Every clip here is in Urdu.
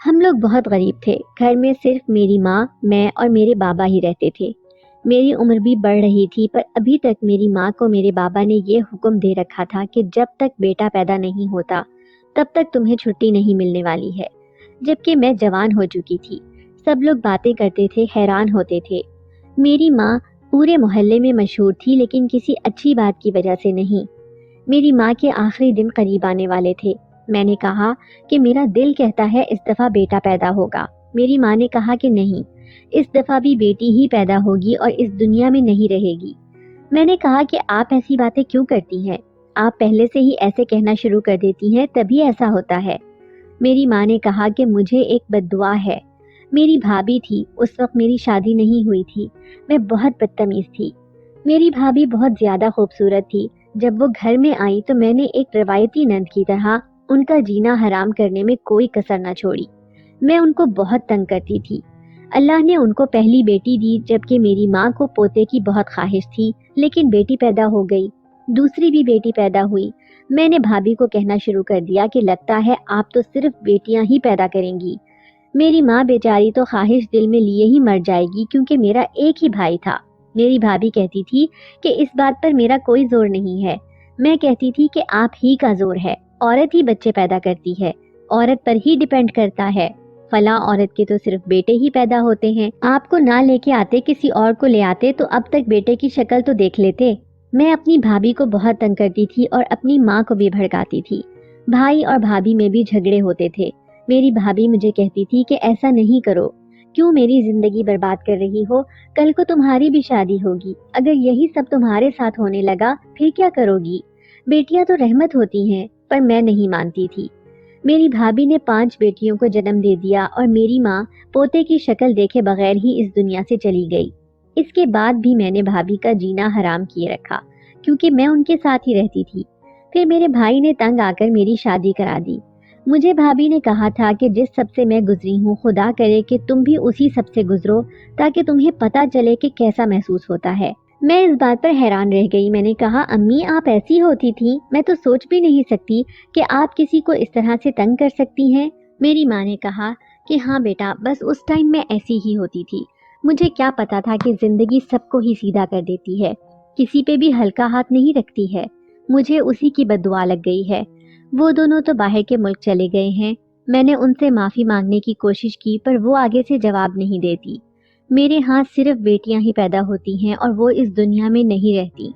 ہم لوگ بہت غریب تھے. گھر میں صرف میری ماں، میں اور میرے بابا ہی رہتے تھے. میری عمر بھی بڑھ رہی تھی، پر ابھی تک میری ماں کو میرے بابا نے یہ حکم دے رکھا تھا کہ جب تک بیٹا پیدا نہیں ہوتا تب تک تمہیں چھٹی نہیں ملنے والی ہے. جبکہ میں جوان ہو چکی تھی. سب لوگ باتیں کرتے تھے، حیران ہوتے تھے. میری ماں پورے محلے میں مشہور تھی، لیکن کسی اچھی بات کی وجہ سے نہیں. میری ماں کے آخری دن قریب آنے والے تھے. میں نے کہا کہ میرا دل کہتا ہے اس دفعہ بیٹا پیدا ہوگا. میری ماں نے کہا کہ نہیں، اس دفعہ بھی بیٹی ہی پیدا ہوگی اور اس دنیا میں نہیں رہے گی. میں نے کہا کہ آپ ایسی باتیں کیوں کرتی ہیں؟ آپ پہلے سے ہی ایسے کہنا شروع کر دیتی ہیں، تبھی ایسا ہوتا ہے. میری ماں نے کہا کہ مجھے ایک بد دعا ہے. میری بھابھی تھی، اس وقت میری شادی نہیں ہوئی تھی. میں بہت بدتمیز تھی. میری بھابھی بہت زیادہ خوبصورت تھی. جب وہ گھر میں آئی تو میں نے ایک روایتی نند کی طرح ان کا جینا حرام کرنے میں کوئی کسر نہ چھوڑی. میں ان کو بہت تنگ کرتی تھی. اللہ نے ان کو پہلی بیٹی دی، جبکہ میری ماں کو پوتے کی بہت خواہش تھی، لیکن بیٹی پیدا ہو گئی. دوسری بھی بیٹی پیدا ہوئی. میں نے بھابھی کو کہنا شروع کر دیا کہ لگتا ہے آپ تو صرف بیٹیاں ہی پیدا کریں گی. میری ماں بیچاری تو خواہش دل میں لیے ہی مر جائے گی، کیونکہ میرا ایک ہی بھائی تھا. میری بھابھی کہتی تھی کہ اس بات پر میرا کوئی زور نہیں ہے. میں کہتی تھی کہ آپ ہی کا زور ہے. عورت ہی بچے پیدا کرتی ہے، عورت پر ہی ڈیپینڈ کرتا ہے. فلاں عورت کے تو صرف بیٹے ہی پیدا ہوتے ہیں. آپ کو نہ لے کے آتے، کسی اور کو لے آتے تو اب تک بیٹے کی شکل تو دیکھ لیتے. میں اپنی بھابھی کو بہت تنگ کرتی تھی اور اپنی ماں کو بھی بھڑکاتی تھی. بھائی اور بھابھی میں بھی جھگڑے ہوتے تھے. میری بھابھی مجھے کہتی تھی کہ ایسا نہیں کرو، کیوں میری زندگی برباد کر رہی ہو؟ کل کو تمہاری بھی شادی ہوگی. اگر یہی سب تمہارے ساتھ ہونے لگا پھر کیا کرو گی؟ بیٹیاں تو رحمت ہوتی ہیں. پر میں نہیں مانتی تھی. میری بھابھی نے 5 بیٹیوں کو جنم دے دیا اور میری ماں پوتے کی شکل دیکھے بغیر ہی اس دنیا سے چلی گئی. اس کے بعد بھی میں نے بھابھی کا جینا حرام کیے رکھا، کیونکہ میں ان کے ساتھ ہی رہتی تھی. پھر میرے بھائی نے تنگ آ کر میری شادی کرا دی. مجھے بھابھی نے کہا تھا کہ جس سب سے میں گزری ہوں، خدا کرے کہ تم بھی اسی سب سے گزرو، تاکہ تمہیں پتہ چلے کہ کیسا محسوس ہوتا ہے. میں اس بات پر حیران رہ گئی. میں نے کہا امی آپ ایسی ہوتی تھی؟ میں تو سوچ بھی نہیں سکتی کہ آپ کسی کو اس طرح سے تنگ کر سکتی ہیں. میری ماں نے کہا کہ ہاں بیٹا، بس اس ٹائم میں ایسی ہی ہوتی تھی. مجھے کیا پتا تھا کہ زندگی سب کو ہی سیدھا کر دیتی ہے، کسی پہ بھی ہلکا ہاتھ نہیں رکھتی ہے. مجھے اسی کی بد دعا لگ گئی ہے. وہ دونوں تو باہر کے ملک چلے گئے ہیں. میں نے ان سے معافی مانگنے کی کوشش کی، پر وہ آگے سے جواب نہیں دیتی. میرے ہاں صرف بیٹیاں ہی پیدا ہوتی ہیں اور وہ اس دنیا میں نہیں رہتی.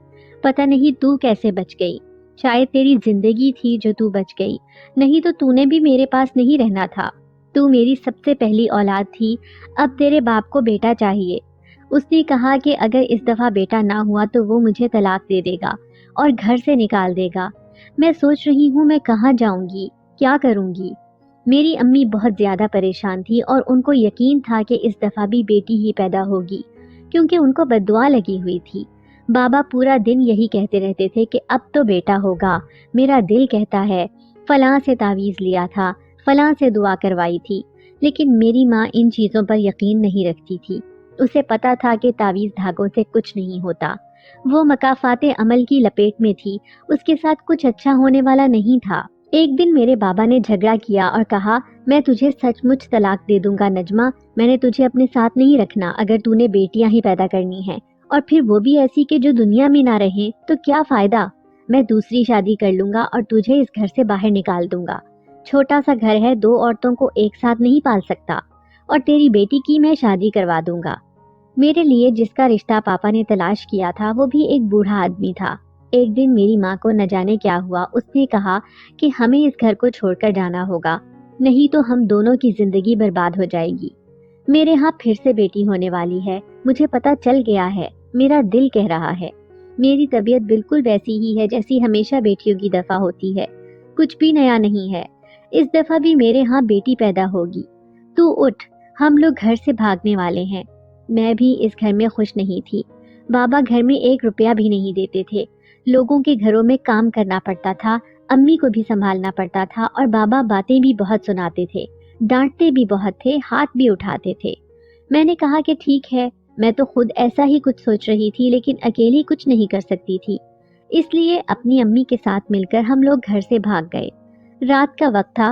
پتہ نہیں تو کیسے بچ گئی. شاید تیری زندگی تھی جو تو بچ گئی، نہیں تو تو نے بھی میرے پاس نہیں رہنا تھا. تو میری سب سے پہلی اولاد تھی. اب تیرے باپ کو بیٹا چاہیے. اس نے کہا کہ اگر اس دفعہ بیٹا نہ ہوا تو وہ مجھے طلاق دے دے گا اور گھر سے نکال دے گا. میں سوچ رہی ہوں میں کہاں جاؤں گی، کیا کروں گی. میری امی بہت زیادہ پریشان تھی اور ان کو یقین تھا کہ اس دفعہ بھی بیٹی ہی پیدا ہوگی، کیونکہ ان کو بد دعا لگی ہوئی تھی. بابا پورا دن یہی کہتے رہتے تھے کہ اب تو بیٹا ہوگا. میرا دل کہتا ہے فلاں سے تعویذ لیا تھا، فلاں سے دعا کروائی تھی. لیکن میری ماں ان چیزوں پر یقین نہیں رکھتی تھی. اسے پتا تھا کہ تعویذ دھاگوں سے کچھ نہیں ہوتا. وہ مکافات عمل کی لپیٹ میں تھی، اس کے ساتھ کچھ اچھا ہونے والا نہیں تھا. ایک دن میرے بابا نے جھگڑا کیا اور کہا میں تجھے سچ مچ طلاق دے دوں گا نجمہ. میں نے تجھے اپنے ساتھ نہیں رکھنا اگر تو نے بیٹیاں ہی پیدا کرنی ہیں، اور پھر وہ بھی ایسی کہ جو دنیا میں نہ رہیں تو کیا فائدہ. میں دوسری شادی کر لوں گا اور تجھے اس گھر سے باہر نکال دوں گا. چھوٹا سا گھر ہے، 2 عورتوں کو ایک ساتھ نہیں پال سکتا. اور تیری بیٹی کی میں شادی کروا دوں گا. میرے لیے جس کا رشتہ پاپا نے تلاش کیا تھا وہ بھی ایک بوڑھا آدمی تھا. ایک دن میری ماں کو نہ جانے کیا ہوا، اس نے کہا کہ ہمیں اس گھر کو چھوڑ کر جانا ہوگا، نہیں تو ہم دونوں کی زندگی برباد ہو جائے گی. میرے ہاں پھر سے بیٹی ہونے والی ہے. مجھے پتا چل گیا ہے، میرا دل کہہ رہا ہے. میری طبیعت بالکل ویسی ہی ہے جیسی ہمیشہ بیٹیوں کی دفعہ ہوتی ہے، کچھ بھی نیا نہیں ہے. اس دفعہ بھی میرے ہاں بیٹی پیدا ہوگی. تو اٹھ، ہم لوگ گھر سے بھاگنے والے ہیں. میں بھی اس گھر میں خوش نہیں تھی. بابا گھر میں 1 روپیہ بھی نہیں دیتے تھے. لوگوں کے گھروں میں کام کرنا پڑتا تھا، امی کو بھی سنبھالنا پڑتا تھا، اور بابا باتیں بھی بہت سناتے تھے، ڈانٹتے بھی بہت تھے، ہاتھ بھی اٹھاتے تھے. میں نے کہا کہ ٹھیک ہے، میں تو خود ایسا ہی کچھ سوچ رہی تھی، لیکن اکیلی کچھ نہیں کر سکتی تھی. اس لیے اپنی امی کے ساتھ مل کر ہم لوگ گھر سے بھاگ گئے. رات کا وقت تھا.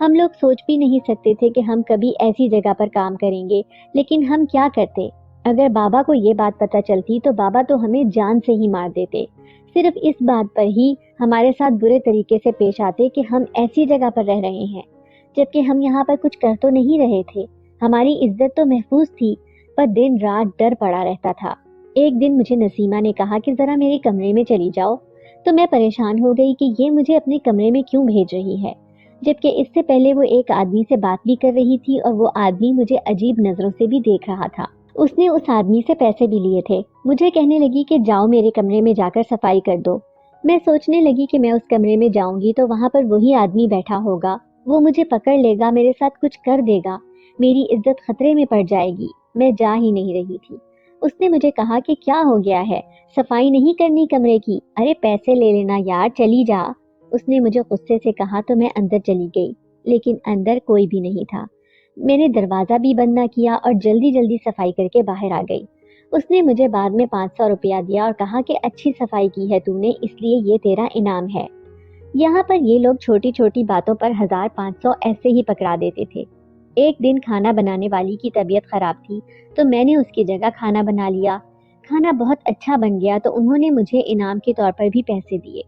ہم لوگ سوچ بھی نہیں سکتے تھے کہ ہم کبھی ایسی جگہ پر کام کریں گے، لیکن ہم کیا کرتے؟ اگر بابا کو یہ بات پتہ چلتی تو بابا تو ہمیں جان سے ہی مار دیتے۔ صرف اس بات پر ہی ہمارے ساتھ برے طریقے سے پیش آتے کہ ہم ایسی جگہ پر رہ رہے ہیں، جبکہ ہم یہاں پر کچھ کر تو نہیں رہے تھے۔ ہماری عزت تو محفوظ تھی، پر دن رات ڈر پڑا رہتا تھا۔ ایک دن مجھے نسیمہ نے کہا کہ ذرا میرے کمرے میں چلی جاؤ، تو میں پریشان ہو گئی کہ یہ مجھے اپنے کمرے میں کیوں بھیج رہی ہے، جبکہ اس سے پہلے وہ ایک آدمی سے بات بھی کر رہی تھی اور وہ آدمی مجھے عجیب نظروں سے بھی دیکھ رہا تھا۔ اس نے اس آدمی سے پیسے بھی لیے تھے۔ مجھے کہنے لگی کہ جاؤ میرے کمرے میں جا کر صفائی کر دو۔ میں سوچنے لگی کہ میں اس کمرے میں جاؤں گی تو وہاں پر وہی آدمی بیٹھا ہوگا، وہ مجھے پکڑ لے گا، میرے ساتھ کچھ کر دے گا، میری عزت خطرے میں پڑ جائے گی۔ میں جا ہی نہیں رہی تھی۔ اس نے مجھے کہا کہ کیا ہو گیا ہے، صفائی نہیں کرنی کمرے کی؟ ارے پیسے لے لینا یار، چلی جا۔ اس نے مجھے غصے سے کہا تو میں اندر چلی گئی، لیکن اندر کوئی بھی نہیں تھا۔ میں نے دروازہ بھی بند نہ کیا اور جلدی جلدی صفائی کر کے باہر آ گئی۔ اس نے مجھے بعد میں 500 روپیہ دیا اور کہا کہ اچھی صفائی کی ہے تو نے، اس لیے یہ تیرا انعام ہے۔ یہاں پر یہ لوگ چھوٹی چھوٹی باتوں پر 1500 ایسے ہی پکڑا دیتے تھے۔ ایک دن کھانا بنانے والی کی طبیعت خراب تھی تو میں نے اس کی جگہ کھانا بنا لیا۔ کھانا بہت اچھا بن گیا تو انہوں نے مجھے انعام کے طور پر بھی پیسے دیے۔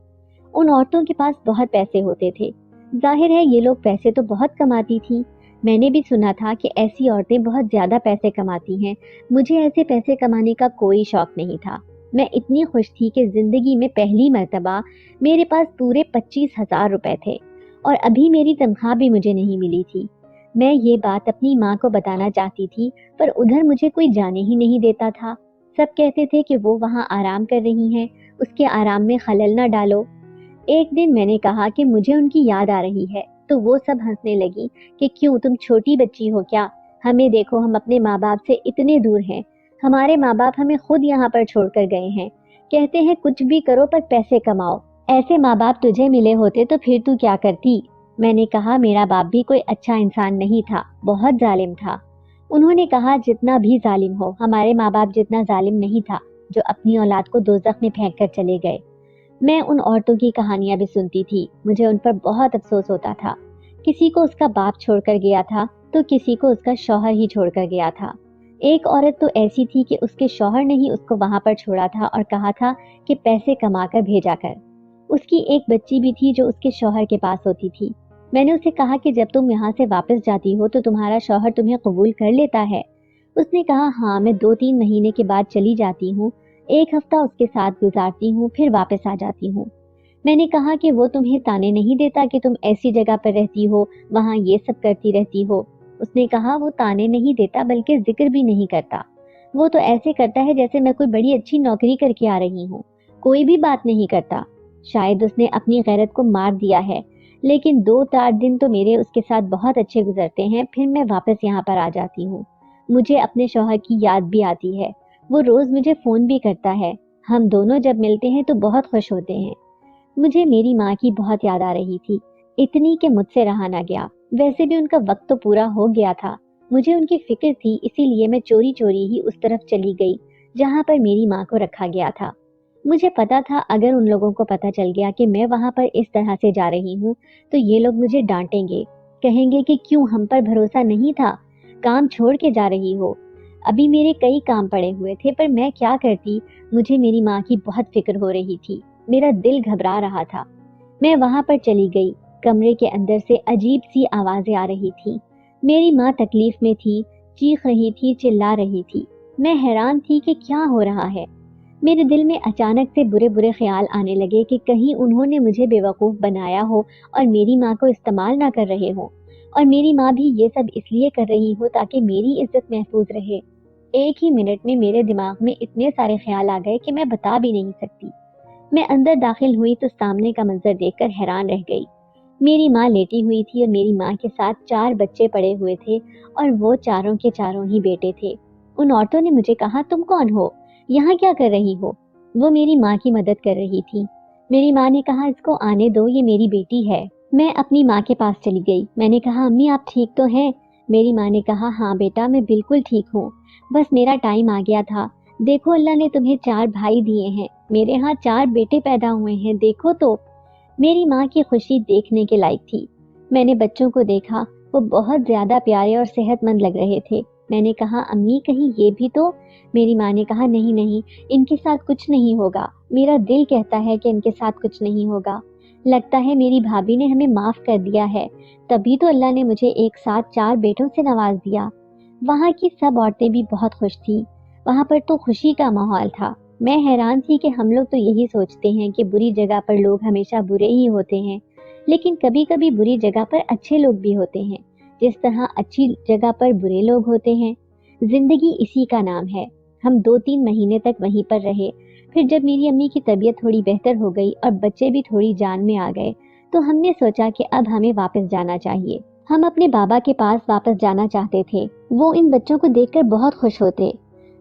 ان عورتوں کے پاس بہت پیسے ہوتے تھے، ظاہر ہے یہ لوگ پیسے تو بہت کماتی تھیں۔ میں نے بھی سنا تھا کہ ایسی عورتیں بہت زیادہ پیسے کماتی ہیں، مجھے ایسے پیسے کمانے کا کوئی شوق نہیں تھا۔ میں اتنی خوش تھی کہ زندگی میں پہلی مرتبہ میرے پاس پورے 25,000 روپے تھے، اور ابھی میری تنخواہ بھی مجھے نہیں ملی تھی۔ میں یہ بات اپنی ماں کو بتانا چاہتی تھی، پر ادھر مجھے کوئی جانے ہی نہیں دیتا تھا۔ سب کہتے تھے کہ وہ وہاں آرام کر رہی ہیں، اس کے آرام میں خلل نہ ڈالو۔ ایک دن میں نے کہا کہ مجھے ان کی یاد آ رہی ہے، تو وہ سب ہنسنے لگی کہ کیوں، تم چھوٹی بچی ہو کیا؟ ہمیں دیکھو، ہم اپنے ماں باپ سے اتنے دور ہیں، ہمارے ماں باپ ہمیں خود یہاں پر چھوڑ کر گئے ہیں، کہتے ہیں کچھ بھی کرو پر پیسے کماؤ۔ ایسے ماں باپ تجھے ملے ہوتے تو پھر تو کیا کرتی؟ میں نے کہا میرا باپ بھی کوئی اچھا انسان نہیں تھا، بہت ظالم تھا۔ انہوں نے کہا جتنا بھی ظالم ہو، ہمارے ماں باپ جتنا ظالم نہیں تھا جو اپنی اولاد کو دوزخ میں پھینک کر چلے گئے۔ میں ان عورتوں کی کہانیاں بھی سنتی تھی، مجھے ان پر بہت افسوس ہوتا تھا۔ کسی کو اس کا باپ چھوڑ کر گیا تھا تو کسی کو اس کا شوہر ہی چھوڑ کر گیا تھا۔ ایک عورت تو ایسی تھی کہ اس کے شوہر نے ہی اس کو وہاں پر چھوڑا تھا اور کہا تھا کہ پیسے کما کر بھیجا کر۔ اس کی ایک بچی بھی تھی جو اس کے شوہر کے پاس ہوتی تھی۔ میں نے اسے کہا کہ جب تم یہاں سے واپس جاتی ہو تو تمہارا شوہر تمہیں قبول کر لیتا ہے؟ اس نے کہا ہاں، میں 2-3 مہینے کے بعد چلی جاتی ہوں، 1 ہفتہ اس کے ساتھ گزارتی ہوں، پھر واپس آ جاتی ہوں۔ میں نے کہا کہ وہ تمہیں تانے نہیں دیتا کہ تم ایسی جگہ پر رہتی ہو، وہاں یہ سب کرتی رہتی ہو؟ اس نے کہا وہ تانے نہیں دیتا بلکہ ذکر بھی نہیں کرتا، وہ تو ایسے کرتا ہے جیسے میں کوئی بڑی اچھی نوکری کر کے آ رہی ہوں، کوئی بھی بات نہیں کرتا۔ شاید اس نے اپنی غیرت کو مار دیا ہے، لیکن 2-4 دن تو میرے اس کے ساتھ بہت اچھے گزرتے ہیں، پھر میں واپس یہاں پر آ جاتی ہوں۔ مجھے اپنے شوہر کی یاد بھی آتی ہے، وہ روز مجھے فون بھی کرتا ہے، ہم دونوں جب ملتے ہیں تو بہت خوش ہوتے ہیں۔ مجھے میری ماں کی بہت یاد آ رہی تھی، اتنی کہ مجھ سے رہا نہ گیا۔ ویسے بھی ان کا وقت تو پورا ہو گیا تھا، مجھے ان کی فکر تھی، اسی لیے میں چوری چوری ہی اس طرف چلی گئی جہاں پر میری ماں کو رکھا گیا تھا۔ مجھے پتا تھا اگر ان لوگوں کو پتا چل گیا کہ میں وہاں پر اس طرح سے جا رہی ہوں تو یہ لوگ مجھے ڈانٹیں گے، کہیں گے کہ کیوں ہم پر بھروسہ نہیں تھا، کام چھوڑ کے جا رہی ہو۔ ابھی میرے کئی کام پڑے ہوئے تھے پر میں کیا کرتی، مجھے میری ماں کی بہت فکر ہو رہی تھی، میرا دل گھبرا رہا تھا۔ میں وہاں پر چلی گئی، کمرے کے اندر سے عجیب سی آوازیں آ رہی تھی، میری ماں تکلیف میں تھی، چیخ رہی تھی، چلا رہی تھی۔ میں حیران تھی کہ کیا ہو رہا ہے۔ میرے دل میں اچانک سے برے برے خیال آنے لگے کہ کہیں انہوں نے مجھے بیوقوف بنایا ہو اور میری ماں کو استعمال نہ کر رہے ہوں، اور میری ماں بھی یہ سب اس لیے کر رہی ہو تاکہ میری عزت محفوظ رہے۔ ایک ہی منٹ میں میرے دماغ میں اتنے سارے خیال آ گئے کہ میں بتا بھی نہیں سکتی۔ میں اندر داخل ہوئی تو سامنے کا منظر دیکھ کر حیران رہ گئی۔ میری ماں لیٹی ہوئی تھی اور میری ماں کے ساتھ 4 بچے پڑے ہوئے تھے، اور وہ چاروں کے چاروں ہی بیٹے تھے۔ ان عورتوں نے مجھے کہا تم کون ہو، یہاں کیا کر رہی ہو؟ وہ میری ماں کی مدد کر رہی تھی۔ میری ماں نے کہا اس کو آنے دو، یہ میری بیٹی ہے۔ میں اپنی ماں کے پاس چلی گئی، میں نے کہا امی آپ ٹھیک تو ہیں؟ میری ماں نے کہا ہاں بیٹا میں بالکل ٹھیک ہوں، بس میرا ٹائم آ گیا تھا، دیکھو اللہ نے تمہیں 4 بھائی دیے ہیں، میرے ہاں 4 بیٹے پیدا ہوئے ہیں، دیکھو تو۔ میری ماں کی خوشی دیکھنے کے لائق تھی۔ میں نے بچوں کو دیکھا، وہ بہت زیادہ پیارے اور صحت مند لگ رہے تھے۔ میں نے کہا امی کہیں یہ بھی تو؟ میری ماں نے کہا نہیں نہیں، ان کے ساتھ کچھ نہیں ہوگا، میرا دل کہتا ہے کہ ان کے ساتھ کچھ نہیں ہوگا۔ لگتا ہے میری بھابھی نے ہمیں معاف کر دیا ہے، تبھی تو اللہ نے مجھے ایک ساتھ 4 بیٹوں سے نواز دیا۔ وہاں کی سب عورتیں بھی بہت خوش تھیں، وہاں پر تو خوشی کا ماحول تھا۔ میں حیران تھی کہ ہم لوگ تو یہی سوچتے ہیں کہ بری جگہ پر لوگ ہمیشہ برے ہی ہوتے ہیں، لیکن کبھی کبھی بری جگہ پر اچھے لوگ بھی ہوتے ہیں، جس طرح اچھی جگہ پر برے لوگ ہوتے ہیں۔ زندگی اسی کا نام ہے۔ ہم 2-3 مہینے تک وہیں پر رہے، پھر جب میری امی کی طبیعت تھوڑی بہتر ہو گئی اور بچے بھی تھوڑی جان میں آ گئے تو ہم نے سوچا کہ اب ہمیں واپس جانا چاہیے۔ ہم اپنے بابا کے پاس واپس جانا چاہتے تھے، وہ ان بچوں کو دیکھ کر بہت خوش ہوتے۔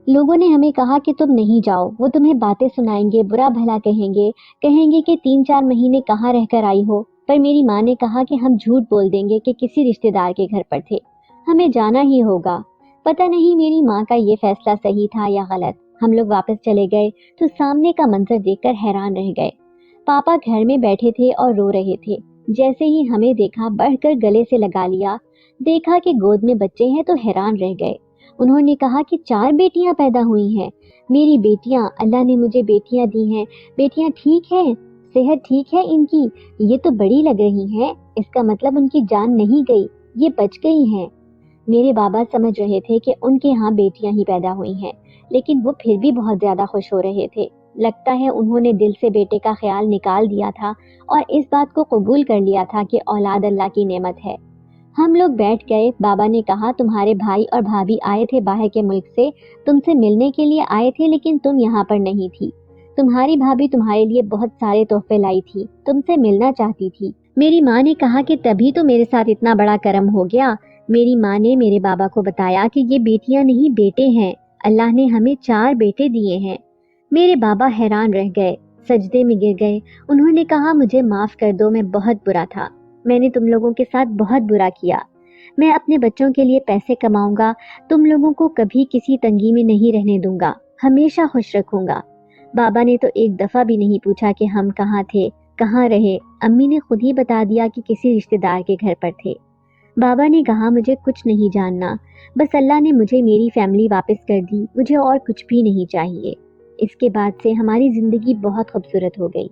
لوگوں نے ہمیں کہا کہ تم نہیں جاؤ، وہ تمہیں باتیں سنائیں گے، برا بھلا کہیں گے کہ 3-4 مہینے کہاں رہ کر آئی ہو۔ پر میری ماں نے کہا کہ ہم جھوٹ بول دیں گے کہ کسی رشتے دار کے گھر پر تھے، ہمیں جانا ہی ہوگا۔ پتہ نہیں میری ماں کا یہ فیصلہ صحیح تھا یا غلط۔ ہم لوگ واپس چلے گئے تو سامنے کا منظر دیکھ کر حیران رہ گئے۔ پاپا گھر میں بیٹھے تھے اور رو رہے تھے۔ جیسے ہی ہمیں دیکھا بڑھ کر گلے سے لگا لیا، دیکھا کہ گود میں بچے ہیں تو حیران رہ گئے۔ انہوں نے کہا کہ 4 بیٹیاں پیدا ہوئی ہیں۔ میری بیٹیاں، اللہ نے مجھے بیٹیاں دی ہیں، بیٹیاں ٹھیک ہیں، صحت ٹھیک ہے ان کی؟ یہ تو بڑی لگ رہی ہیں، اس کا مطلب ان کی جان نہیں گئی، یہ بچ گئی ہیں۔ میرے بابا سمجھ رہے تھے کہ ان کے ہاں بیٹیاں ہی پیدا ہوئی ہیں، لیکن وہ پھر بھی بہت زیادہ خوش ہو رہے تھے۔ لگتا ہے انہوں نے دل سے بیٹے کا خیال نکال دیا تھا اور اس بات کو قبول کر لیا تھا کہ اولاد اللہ کی نعمت ہے۔ ہم لوگ بیٹھ گئے۔ بابا نے کہا تمہارے بھائی اور بھابھی آئے تھے باہر کے ملک سے، تم سے ملنے کے لیے آئے تھے، لیکن تم یہاں پر نہیں تھی۔ تمہاری بھابھی تمہارے لیے بہت سارے تحفے لائی تھی، تم سے ملنا چاہتی تھی۔ میری ماں نے کہا کہ تبھی تو میرے ساتھ اتنا بڑا کرم ہو گیا۔ میری ماں نے میرے بابا کو بتایا کہ یہ بیٹیاں نہیں بیٹے ہیں، اللہ نے ہمیں 4 بیٹے دیے ہیں۔ میرے بابا حیران رہ گئے، سجدے میں گر گئے۔ انہوں نے کہا مجھے معاف کر دو، میں بہت برا تھا، میں نے تم لوگوں کے ساتھ بہت برا کیا۔ میں اپنے بچوں کے لیے پیسے کماؤں گا، تم لوگوں کو کبھی کسی تنگی میں نہیں رہنے دوں گا، ہمیشہ خوش رکھوں گا۔ بابا نے تو ایک دفعہ بھی نہیں پوچھا کہ ہم کہاں تھے، کہاں رہے۔ امی نے خود ہی بتا دیا کہ کسی رشتے دار کے گھر پر تھے۔ بابا نے کہا مجھے کچھ نہیں جاننا، بس اللہ نے مجھے میری فیملی واپس کر دی، مجھے اور کچھ بھی نہیں چاہیے۔ اس کے بعد سے ہماری زندگی بہت خوبصورت ہو گئی۔